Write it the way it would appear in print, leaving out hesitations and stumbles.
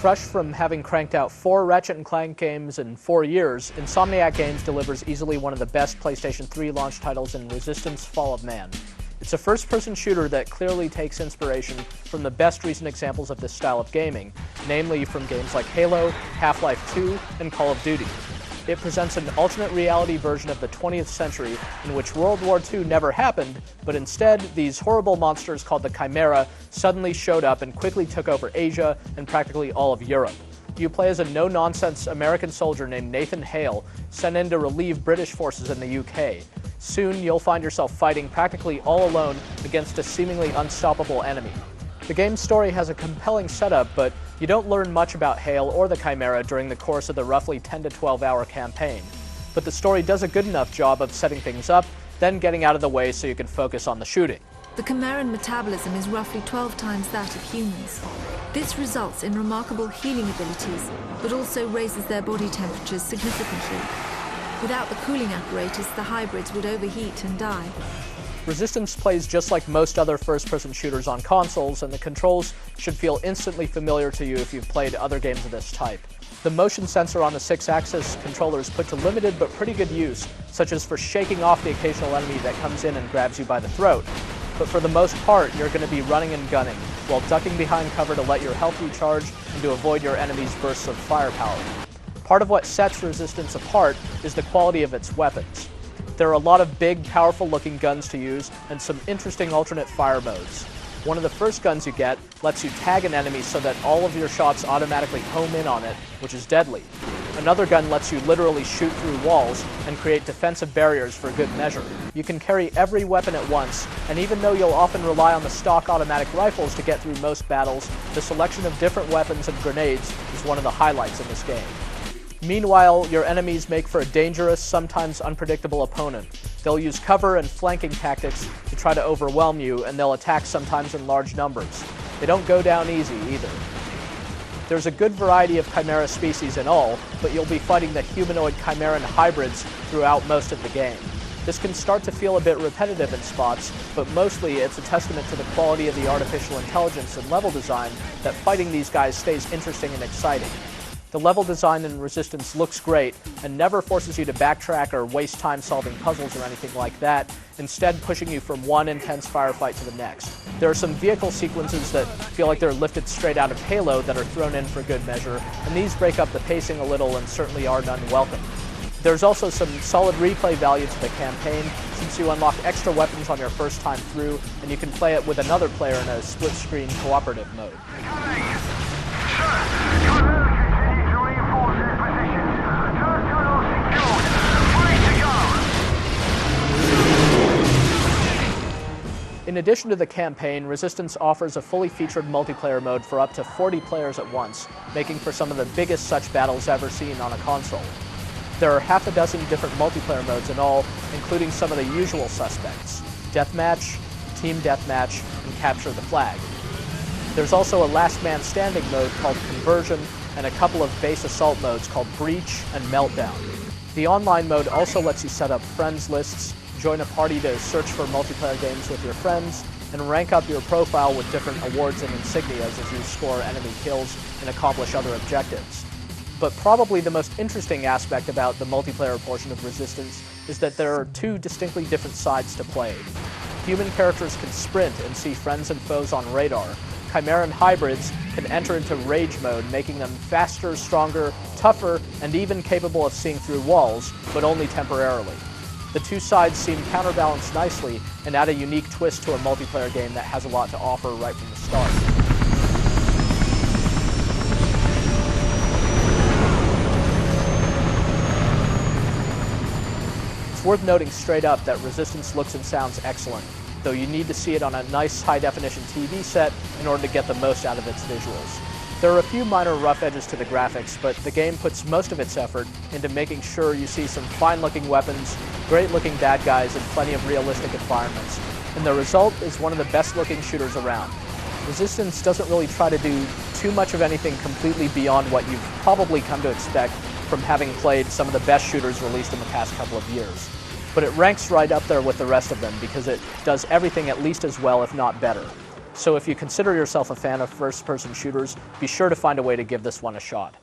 Fresh from having cranked out 4 Ratchet & Clank games in 4 years, Insomniac Games delivers easily one of the best PlayStation 3 launch titles in Resistance: Fall of Man. It's a first-person shooter that clearly takes inspiration from the best recent examples of this style of gaming, namely from games like Halo, Half-Life 2, and Call of Duty. It presents an alternate reality version of the 20th century in which World War II never happened, but instead these horrible monsters called the Chimera suddenly showed up and quickly took over Asia and practically all of Europe. You play as a no-nonsense American soldier named Nathan Hale, sent in to relieve British forces in the UK. Soon you'll find yourself fighting practically all alone against a seemingly unstoppable enemy. The game's story has a compelling setup, but you don't learn much about Hale or the Chimera during the course of the roughly 10 to 12 hour campaign. But the story does a good enough job of setting things up, then getting out of the way so you can focus on the shooting. The Chimeran metabolism is roughly 12 times that of humans. This results in remarkable healing abilities, but also raises their body temperatures significantly. Without the cooling apparatus, the hybrids would overheat and die. Resistance plays just like most other first-person shooters on consoles, and the controls should feel instantly familiar to you if you've played other games of this type. The motion sensor on the 6-axis controller is put to limited but pretty good use, such as for shaking off the occasional enemy that comes in and grabs you by the throat. But for the most part, you're going to be running and gunning, while ducking behind cover to let your health recharge and to avoid your enemy's bursts of firepower. Part of what sets Resistance apart is the quality of its weapons. There are a lot of big, powerful-looking guns to use, and some interesting alternate fire modes. One of the first guns you get lets you tag an enemy so that all of your shots automatically home in on it, which is deadly. Another gun lets you literally shoot through walls and create defensive barriers for good measure. You can carry every weapon at once, and even though you'll often rely on the stock automatic rifles to get through most battles, the selection of different weapons and grenades is one of the highlights in this game. Meanwhile, your enemies make for a dangerous, sometimes unpredictable opponent. They'll use cover and flanking tactics to try to overwhelm you, and they'll attack sometimes in large numbers. They don't go down easy, either. There's a good variety of Chimera species in all, but you'll be fighting the humanoid Chimeran hybrids throughout most of the game. This can start to feel a bit repetitive in spots, but mostly it's a testament to the quality of the artificial intelligence and level design that fighting these guys stays interesting and exciting. The level design in Resistance looks great and never forces you to backtrack or waste time solving puzzles or anything like that, instead pushing you from one intense firefight to the next. There are some vehicle sequences that feel like they're lifted straight out of Halo that are thrown in for good measure, and these break up the pacing a little and certainly aren't unwelcome. There's also some solid replay value to the campaign, since you unlock extra weapons on your first time through, and you can play it with another player in a split-screen cooperative mode. In addition to the campaign, Resistance offers a fully featured multiplayer mode for up to 40 players at once, making for some of the biggest such battles ever seen on a console. There are half a dozen different multiplayer modes in all, including some of the usual suspects: Deathmatch, Team Deathmatch, and Capture the Flag. There's also a Last Man Standing mode called Conversion, and a couple of base assault modes called Breach and Meltdown. The online mode also lets you set up friends lists, join a party to search for multiplayer games with your friends, and rank up your profile with different awards and insignias as you score enemy kills and accomplish other objectives. But probably the most interesting aspect about the multiplayer portion of Resistance is that there are 2 distinctly different sides to play. Human characters can sprint and see friends and foes on radar. Chimeran hybrids can enter into rage mode, making them faster, stronger, tougher, and even capable of seeing through walls, but only temporarily. The 2 sides seem counterbalanced nicely and add a unique twist to a multiplayer game that has a lot to offer right from the start. It's worth noting straight up that Resistance looks and sounds excellent, though you need to see it on a nice high-definition TV set in order to get the most out of its visuals. There are a few minor rough edges to the graphics, but the game puts most of its effort into making sure you see some fine-looking weapons, great-looking bad guys, and plenty of realistic environments. And the result is one of the best-looking shooters around. Resistance doesn't really try to do too much of anything completely beyond what you've probably come to expect from having played some of the best shooters released in the past couple of years. But it ranks right up there with the rest of them because it does everything at least as well, if not better. So if you consider yourself a fan of first-person shooters, be sure to find a way to give this one a shot.